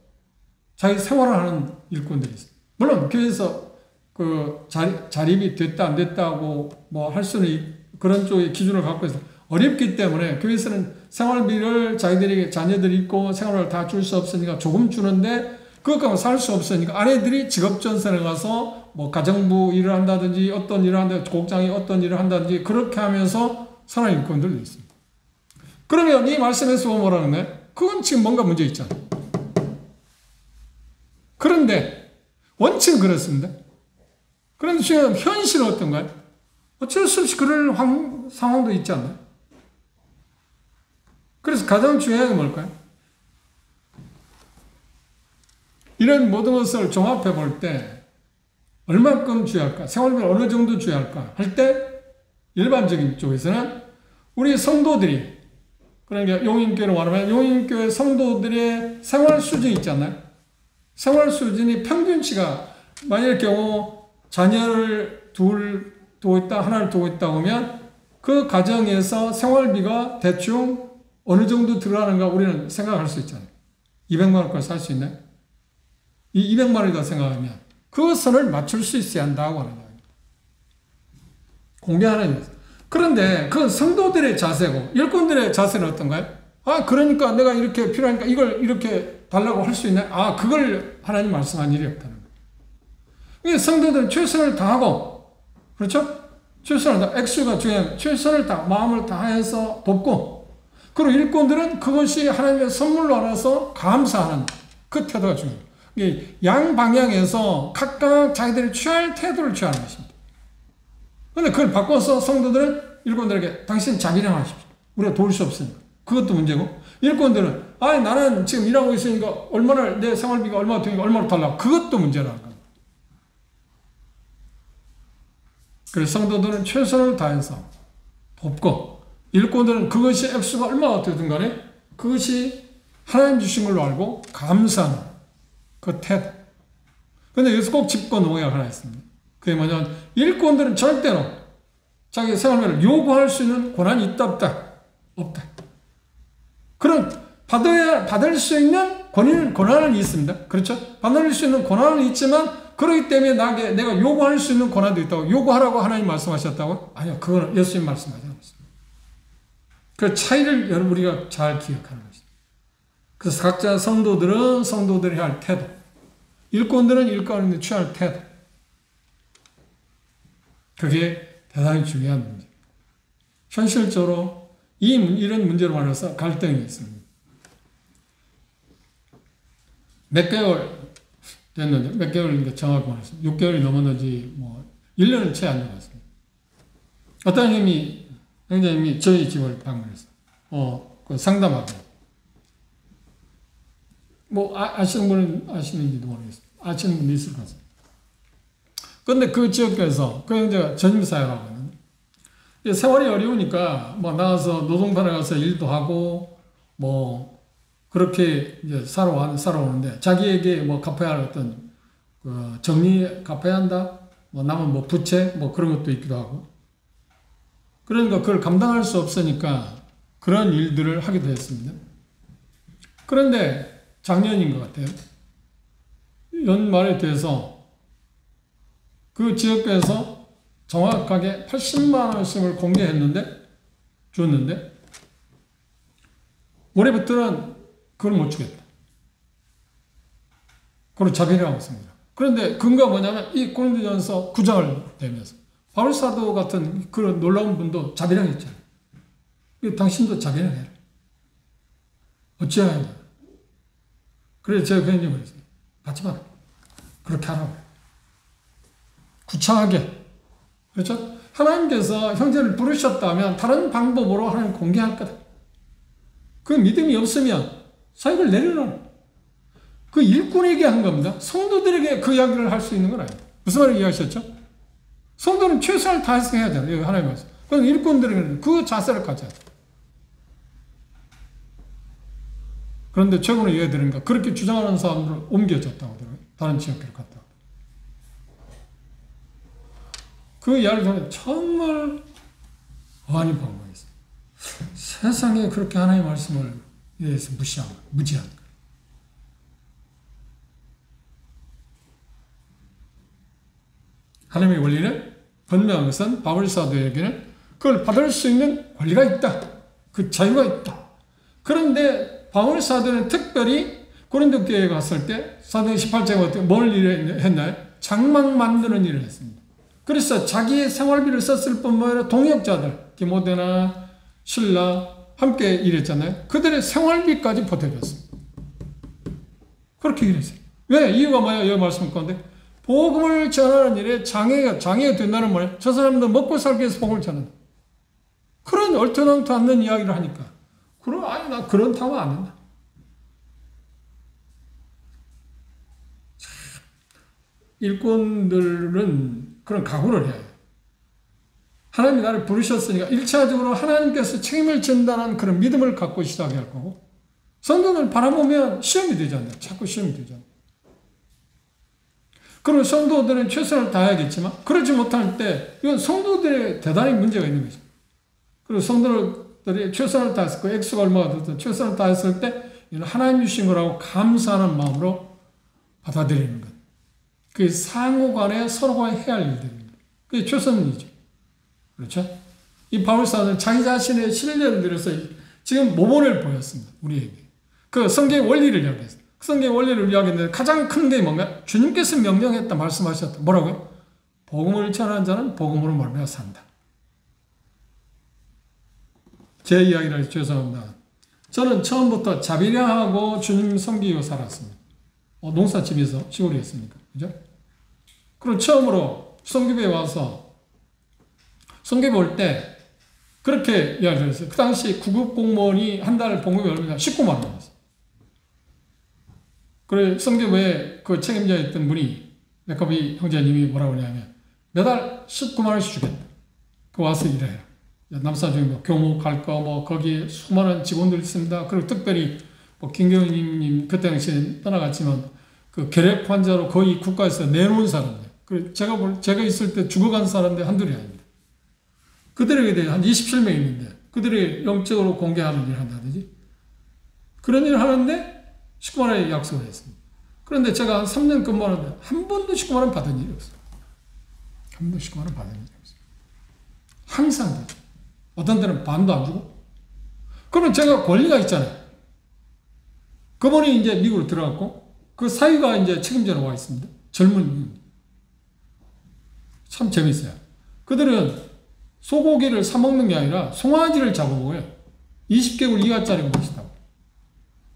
자기 생활을 하는 일꾼들이 있어요. 물론 교회에서 그 자립이 됐다 안 됐다고 뭐 할 수는 그런 쪽의 기준을 갖고 있어요. 어렵기 때문에 교회에서는 생활비를 자기들이 자녀들이 있고 생활을 다 줄 수 없으니까 조금 주는데 그것 가지고 살 수 없으니까 아내들이 직업전선에 가서 뭐 가정부 일을 한다든지 어떤 일을 한다든지 곡장에 어떤 일을 한다든지 그렇게 하면서 사는 일꾼들도 있습니다. 그러면 이 말씀에서 뭐라는 거예요? 그건 지금 뭔가 문제 있잖아요. 그런데 원칙은 그렇습니다. 그런데 지금 현실은 어떤가요? 어쩔 수 없이 그럴 상황도 있지 않나요? 그래서 가장 중요한 게 뭘까요? 이런 모든 것을 종합해 볼 때 얼만큼 주의할까? 생활비를 어느 정도 주의할까? 할 때 일반적인 쪽에서는 우리 성도들이, 그러니까 용인교회로 말하면 용인교회 성도들의 생활 수준이 있잖아요. 생활 수준이 평균치가 만일 경우 자녀를 둘 두고 있다, 하나를 두고 있다 보면 그 가정에서 생활비가 대충 어느 정도 들어가는가 우리는 생각할 수 있잖아요. 200만 원까지 살 수 있나요? 이 200만 원이다 생각하면 그 선을 맞출 수 있어야 한다고 하는 거예요. 공개하는 거예요. 그런데 그건 성도들의 자세고 일꾼들의 자세는 어떤가요? 아, 그러니까 내가 이렇게 필요하니까 이걸 이렇게 달라고 할 수 있나요? 아, 그걸 하나님 말씀한 일이 없다는 거예요. 성도들은 최선을 다하고, 그렇죠? 최선을 다, 액수가 중요한, 최선을 다, 마음을 다해서 돕고, 그리고 일꾼들은 그것이 하나님의 선물로 알아서 감사하는 그 태도가 중요해요. 양방향에서 각각 자기들이 취할 태도를 취하는 것입니다. 그런데 그걸 바꿔서 성도들은 일꾼들에게 당신 자비량하십시오. 우리가 도울 수 없으니까. 그것도 문제고, 일꾼들은 아니 나는 지금 일하고 있으니까 얼마나 내 생활비가 얼마나 되니까 얼마나 달라고. 그것도 문제라는 겁니다. 그래서 성도들은 최선을 다해서 돕고, 일꾼들은 그것이 액수가 얼마나 되든 간에 그것이 하나님 주신 걸로 알고 감사하는 그 태도. 근데 여기서 꼭 짚고 넘어야 하나 있습니다. 그게 뭐냐면 일꾼들은 절대로 자기 생활비를 요구할 수 있는 권한이 있다 없다? 없다. 그럼 받을 수 있는 권한은 있습니다. 그렇죠? 받을 수 있는 권한은 있지만 그렇기 때문에 내가 요구할 수 있는 권한도 있다고. 요구하라고 하나님 말씀하셨다고? 아니요. 그건 예수님 말씀하지 않았습니다. 그 차이를 여러분 우리가 잘 기억하는 것입니다. 그래서 각자 성도들은 성도들이 할 태도, 일꾼들은 일꾼들이 취할 태도, 그게 대단히 중요한 문제입니다. 현실적으로 이런 문제로 말해서 갈등이 있습니다. 몇 개월 됐는데, 몇 개월인가 정확히 말해서 6개월이 넘었는지 1년은 채 안 넘었습니다. 어떤 형제님이 저희 집을 방문했어요. 그 상담하고. 아시는 분은 아시는지도 모르겠어요. 아시는 분이 있을 것 같습니다. 근데 그 지역에서 그 형제가 전임사회라고 하거든요. 생활이 어려우니까 나가서 노동판에 가서 일도 하고 그렇게 이제 살아오는데 자기에게 갚아야 할 어떤 정리 갚아야 한다. 남은 부채 그런 것도 있기도 하고. 그러니까 그걸 감당할 수 없으니까 그런 일들을 하기도 했습니다. 그런데 작년인 것 같아요. 연말에 돼서 그 지역에서 정확하게 80만 원씩을 줬는데 올해부터는 그걸 못 주겠다. 그걸 자비를 하고 있습니다. 그런데 근거가 뭐냐면 이 고린도전서 9장을 대면서 바울 사도 같은 그런 놀라운 분도 자비를 했잖아요. 당신도 자비를 해라. 어찌해야 하냐. 그래서 제가 그 얘기를 했어요. 받지 마라. 그렇게 하라고. 구차하게. 그렇죠? 하나님께서 형제를 부르셨다면 다른 방법으로 하나님 공개할 거다. 그 믿음이 없으면 사역을 내려놓아. 그 일꾼에게 한 겁니다. 성도들에게 그 이야기를 할 수 있는 건 아니에요. 무슨 말을 이해하셨죠? 성도는 최선을 다해서 해야 돼요. 하나님 말씀. 그럼 일꾼들에게는 그 자세를 가져야 돼요. 그런데 최근에 예를 들으니까 그렇게 주장하는 사람들을 옮겨졌다고 하더라고요. 다른 지역으로 갔다. 그 이야기를 하면 정말 어안이 벙벙했어요. 세상에 그렇게 하나님의 말씀을 대해서 무지한 거예요. 하나님의 원리는 분명한 것은 바울 사도에게는 그걸 받을 수 있는 권리가 있다. 그 자유가 있다. 그런데 바울 사도는 특별히 고린도 교회에 갔을 때 사도행 18장에 어떻게 뭘 했나요? 장막 만드는 일을 했습니다. 그래서 자기의 생활비를 썼을 뿐만 아니라 동역자들, 디모데나 실라 함께 일했잖아요. 그들의 생활비까지 보태줬습니다. 그렇게 일했어요. 왜? 이유가 뭐예요? 여기 말씀 가운데 복음을 전하는 일에 장애가 된다는 말이에요. 저 사람들 먹고 살기 위해서 복음을 전한다. 그런 얼토당토 않는 이야기를 하니까. 아니, 나 그렇다고 안 한다. 일꾼들은 그런 각오를 해야 해요. 하나님이 나를 부르셨으니까 1차적으로 하나님께서 책임을 진다는 그런 믿음을 갖고 시작해야 할 거고, 성도들 바라보면 시험이 되지 않나요? 자꾸 시험이 되지 않나요? 그럼 성도들은 최선을 다해야겠지만, 그러지 못할 때, 이건 성도들의 대단히 문제가 있는 거죠. 그리고 성도들이 최선을 다했을 거예요. 액수가 얼마가 됐든 최선을 다했을 때, 이건 하나님 주신 거라고 감사하는 마음으로 받아들이는 것. 그게 상호 간에 서로가 해야 할 일들입니다. 그게 최선이죠. 그렇죠? 이 바울사는 자기 자신의 신뢰를 들여서 지금 모본을 보였습니다. 우리에게. 그 성경의 원리를 이야기했어요. 그 성경의 원리를 이야기했는데 가장 큰 게 뭔가? 주님께서 명령했다, 말씀하셨다. 뭐라고요? 복음을 전하는 자는 복음으로 말미암아 산다. 제 이야기를 죄송합니다. 저는 처음부터 자비량하고 주님 섬기고 살았습니다. 농사집에서 시골이었으니까. 그죠? 그리고 처음으로 성교회에 와서 성교회 올 때 그렇게 이야기를 했어요. 그 당시 구급 공무원이 한 달 봉급이 얼마냐? 19만 원이었어요. 그래 성교회에 그 책임자였던 분이 맥커비 형제님이 뭐라고 하냐면 매달 19만 원씩 주겠다. 그 와서 일해요. 남사중에 뭐 교무 갈 거 뭐 거기에 수많은 직원들 있습니다. 그리고 특별히 뭐 김경희님 그때 당시에 떠나갔지만 그 결핵 환자로 거의 국가에서 내놓은 사람들. 그 제가 있을 때 죽어간 사람들 한둘이 아닙니다. 그들에게 대해 한 27명 있는데 그들이 영적으로 공개하는 일을 한다든지 그런 일을 하는데 19만 원에 약속을 했습니다. 그런데 제가 한 3년 근무하는데 한 번도 19만 원 받은 일이 없어요. 한 번도 19만 원 받은 일이 없어요. 항상 어떤 때는 반도 안 주고. 그러면 제가 권리가 있잖아요. 그분이 이제 미국으로 들어갔고 그 사위가 이제 책임자로 와 있습니다. 젊은 참 재밌어요. 그들은 소고기를 사 먹는 게 아니라 송아지를 잡아먹어요. 20개월 이하짜리 먹시다고.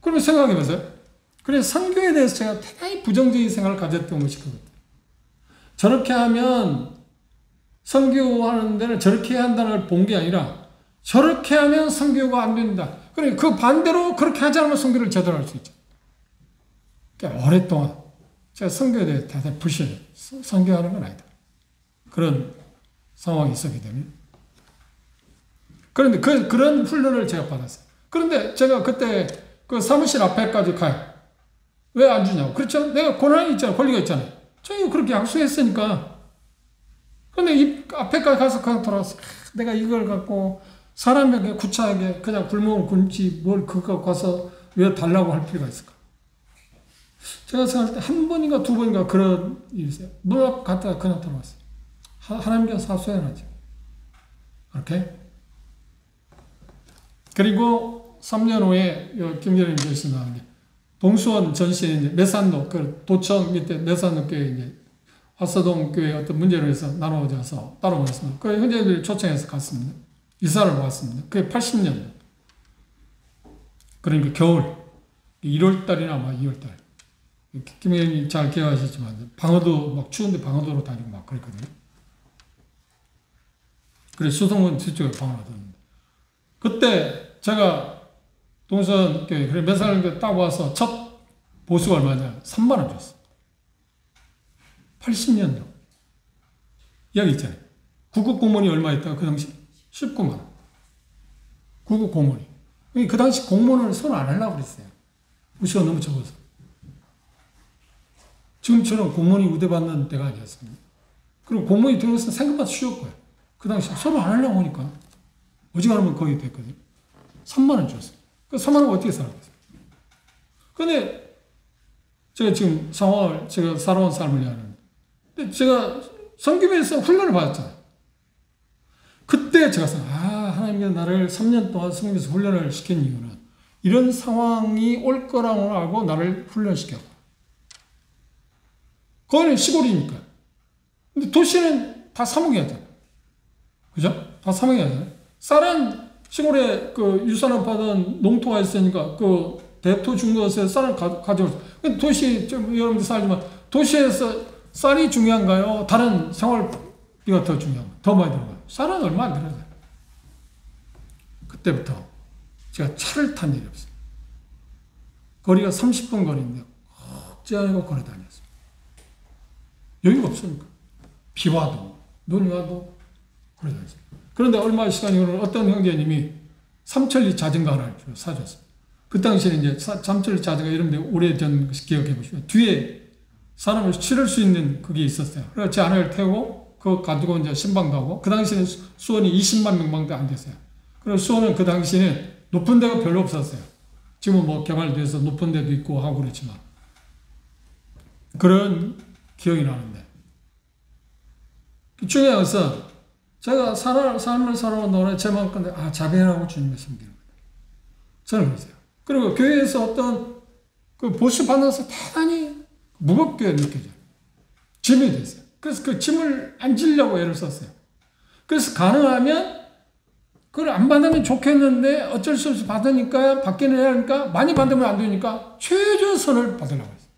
그러면 생각해 보세요. 그래서 선교에 대해서 제가 대단히 부정적인 생각을 가졌던 것이 그거예요. 저렇게 하면 선교하는 데는 저렇게 해야 한다는 걸 본 게 아니라 저렇게 하면 선교가 안 된다. 그러니까 그 반대로 그렇게 하지 않으면 선교를 제대로 할 수 있죠. 그러니까 오랫동안 제가 선교에 대해 대단히 불신해요. 선교하는 건 아니다. 그런 상황이 있었기 때문에. 그런데 그런 훈련을 제가 받았어요. 그런데 제가 그때 그 사무실 앞에까지 가요. 왜 안 주냐고. 그렇죠? 내가 권한이 있잖아요. 권리가 있잖아요. 저희가 그렇게 약속했으니까. 근데 이 앞에까지 가서 그냥 돌아왔어. 내가 이걸 갖고 사람에게 구차하게 그냥 굶으면 굶지 뭘 그거 가서 왜 달라고 할 필요가 있을까? 제가 생각할 때 한 번인가 두 번인가 그런 일이 있어요. 물 앞 갔다가 그냥 돌아왔어요. 하나님께서 사수해야죠. 이렇게. 그리고 3년 후에 김기현님 교수 나왔는데 동수원 전시에 이제 매산로 그 도청 밑에 매산로 교회 이제 화서동 교회 어떤 문제로 해서 나눠져서 따로 왔습니다. 그 현재들이 초청해서 갔습니다. 이사를 왔습니다. 그게 80년. 그러니까 겨울 1월달이나 아마 2월달. 김혜연이 잘 기억하시지만 방어도 막 추운데 방어도로 다니고 막 그랬거든요. 그래서 수성은 저쪽에 방어하던데. 그때 제가 동선 교회 그래 몇 살 딱 와서 첫 보수가 얼마냐? 3만 원 줬어. 80년도. 이야기 있잖아요. 구급 공무원이 얼마 있다가 그 당시 19만 원. 구급 공무원이. 그 당시 공무원을 손 안 하려고 그랬어요. 무시가 너무 적어서. 지금처럼 공무원이 우대받는 때가 아니었습니다. 그리고 공무원이 들어와서 생각보다 쉬웠고요. 그 당시 서로 안 하려고 하니까 어지간하면 거의 됐거든요. 3만 원 줬어요. 그 3만 원 어떻게 살았겠어요? 근데 제가 지금 상황을 제가 살아온 삶을 이야기하는데 근데 제가 선교회에서 훈련을 받았잖아요. 그때 제가 하나님께서 나를 3년 동안 선교회에서 훈련을 시킨 이유는 이런 상황이 올 거라고 알고 나를 훈련시켰고 거기는 시골이니까. 근데 도시는 다 사먹이 하잖아요. 그죠? 다 사먹이 하잖아요. 쌀은 시골에 그 유산을 받은 농토가 있으니까 그 대토 준 것에 쌀을 가져오죠. 근데 도시, 좀 여러분들 살지만 도시에서 쌀이 중요한가요? 다른 생활비가 더 중요한가요? 더 많이 들어가요. 쌀은 얼마 안 들어가요. 그때부터 제가 차를 탄 일이 없어요. 거리가 30분 거리인데 억지 아니고 걸어 다녔어요. 여유가 없으니까. 비 와도 눈이 와도 걸어 다녔어요. 그런데 얼마 시간이 흐르면 어떤 형제님이 삼천리 자전거 하나를 사줬어요. 그 당시에는 이제 삼천리 자전거 이런데 오래전 기억해 보시면 뒤에 사람을 실을 수 있는 그게 있었어요. 그래서 제 아내를 태우고 그거 가지고 이제 신방도 하고 그 당시에는 수원이 20만 명밖에 안 됐어요. 그리고 수원은 그 당시에는 높은 데가 별로 없었어요. 지금은 뭐 개발돼서 높은 데도 있고 하고 그렇지만 그런 기억이 나는데 중요한 것은 제가 삶을 살아온 동안에 제 마음 건데 자비하고 주님을 섬기는 거다. 저는 그랬어요. 그리고 교회에서 어떤 그 보수 받아서 대단히 무겁게 느껴져요. 짐이 됐어요. 그래서 그 짐을 안 지려고 애를 썼어요. 그래서 가능하면 그걸 안 받으면 좋겠는데 어쩔 수 없이 받으니까 받기는 해야 하니까 많이 받으면 안 되니까 최저선을 받으려고 했어요.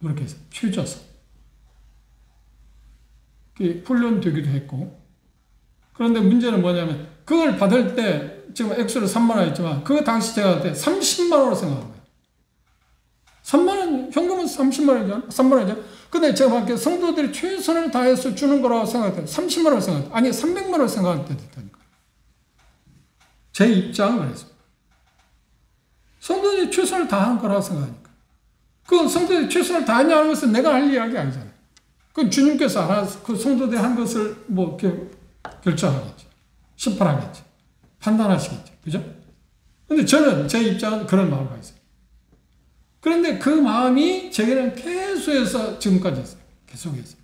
그렇게 해서 최저선. 그게 훈련되기도 했고 그런데 문제는 뭐냐면 그걸 받을 때 지금 액수를 3만 원 했지만 그 당시 제가 그때 30만 원으로 생각한 거예요. 3만 원, 현금은 30만 원이잖아. 3만 원이잖아. 근데 제가 밖에 성도들이 최선을 다해서 주는 거라고 생각했더니 30만 원 생각했더니 아니 300만 원 생각할 때 됐다니까. 제 입장은 그랬어요. 성도들이 최선을 다한 거라고 생각하니까. 그 성도들이 최선을 다했냐는 것은 내가 할 이야기 아니잖아요. 그 주님께서 알아서 그 성도들이 한 것을 뭐 결정하겠지. 심판하겠지. 판단하시겠지. 그죠? 근데 저는 제 입장은 그런 마음을 가지고 있어요. 그런데 그 마음이 제게는 계속해서 지금까지 있어요. 계속해서.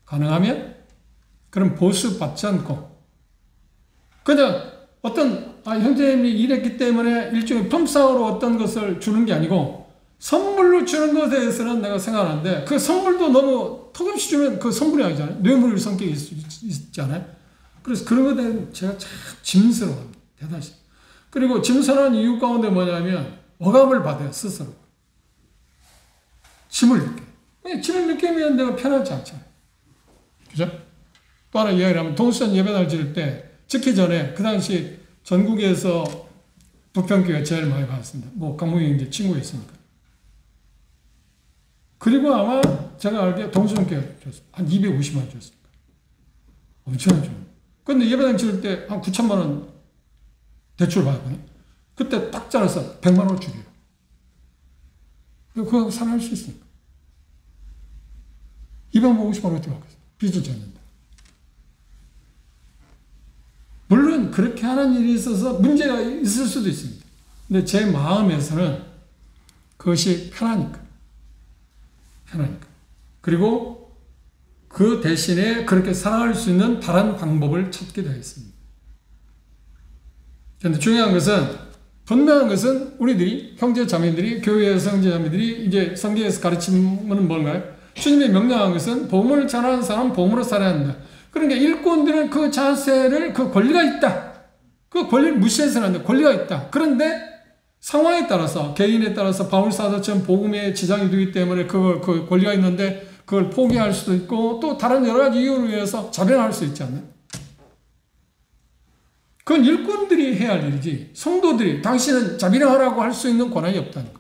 가능하면 그런 보수 받지 않고 그냥 어떤 형제님이 이랬기 때문에 일종의 품삯으로 어떤 것을 주는 게 아니고 선물로 주는 것에 대해서는 내가 생각하는데 그 선물도 너무 턱없이 주면 그 선물이 아니잖아요. 뇌물 성격이 있잖아요. 그래서 그런 것에 대해서 제가 참 짐스러워합니다. 대단히. 그리고 짐스러운 이유 가운데 뭐냐면 억압을 받아요. 스스로. 짐을 느껴요. 짐을 느끼면 내가 편하지 않잖아요. 그죠? 또 하나 이야기를 하면 동수전 예배당을 지을 때 짓기 전에 그 당시 전국에서 부평교회가 제일 많이 받았습니다. 뭐 강목이 이제 친구가 있으니까. 그리고 아마 제가 알기에 동수전교회가 줬어요. 한 250만 원 줬습니다. 엄청나죠. 근데 예배당 지을 때 한 9천만 원 대출 받았거든요. 그때 딱 잘라서 100만 원을 주게요. 그거 살아날 수 있으니까. 250만 원 어떻게 받겠어요? 빚을 졌는데. 물론 그렇게 하는 일이 있어서 문제가 있을 수도 있습니다. 근데 제 마음에서는 그것이 편하니까. 편하니까. 그리고 그 대신에 그렇게 살아갈 수 있는 다른 방법을 찾게 되었습니다. 그런데 중요한 것은 분명한 것은 우리들이 형제 자매들이 교회에서 형제 자매들이 이제 성경에서 가르침은 뭔가요? 주님이 명령한 것은 복음을 전하는 사람은 복음으로 살아야 한다. 그러니까 일꾼들은 그 자세를 그 권리가 있다. 그 권리를 무시해서는 안 돼. 권리가 있다. 그런데 상황에 따라서 개인에 따라서 바울사도처럼 복음에 지장이 되기 때문에 그 권리가 있는데 그걸 포기할 수도 있고 또 다른 여러 가지 이유를 위해서 자변할 수 있지 않나요? 그건 일꾼들이 해야 할 일이지 성도들이 당신은 자비하라고 할 수 있는 권한이 없다니까.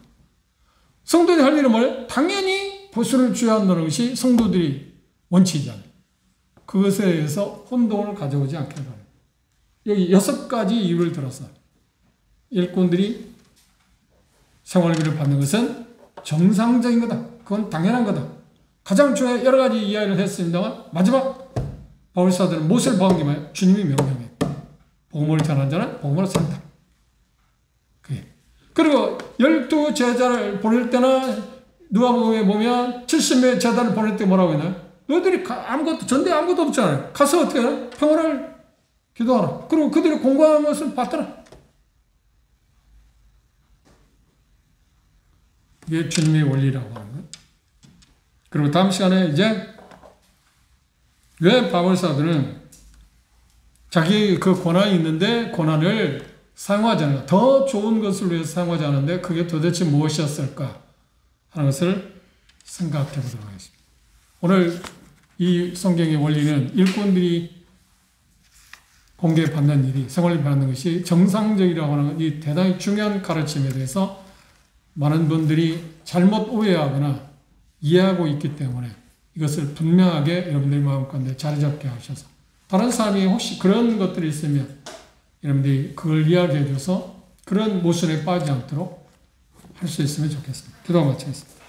성도들이 할 일은 뭐예요? 당연히 보수를 주야한다는 것이 성도들이 원칙이잖아요. 그것에 의해서 혼동을 가져오지 않게 바랍니다. 여기 6가지 이유를 들어서 일꾼들이 생활비를 받는 것은 정상적인 거다. 그건 당연한 거다. 가장 중요한 여러 가지 이야기를 했습니다만 마지막 바울사도는 무엇을 보는 게 뭐예요? 주님이 명령해요. 복음을 전하는 자는 복음으로 산다. 그리고 12 제자를 보낼 때나 누가복음에 보면 70명 제자를 보낼 때 뭐라고 했나요? 너희들이 전대 아무것도 없잖아요. 가서 어떻게 하나? 평안을 기도하라. 그리고 그들이 공부한 것을 받더라. 이게 주님의 원리라고 하는 거예요. 그리고 다음 시간에 이제 왜 바울사도는 자기 그 권한이 있는데 권한을 사용하지 않는 더 좋은 것을 위해서 사용하지 않는데 그게 도대체 무엇이었을까 하는 것을 생각해 보도록 하겠습니다. 오늘 이 성경의 원리는 일꾼들이 공개받는 일이, 생활을 받는 것이 정상적이라고 하는 이 대단히 중요한 가르침에 대해서 많은 분들이 잘못 오해하거나 이해하고 있기 때문에 이것을 분명하게 여러분들의 마음 가운데 자리 잡게 하셔서 다른 사람이 혹시 그런 것들이 있으면 여러분들이 그걸 이야기해 줘서 그런 모순에 빠지지 않도록 할 수 있으면 좋겠습니다. 기도 마치겠습니다.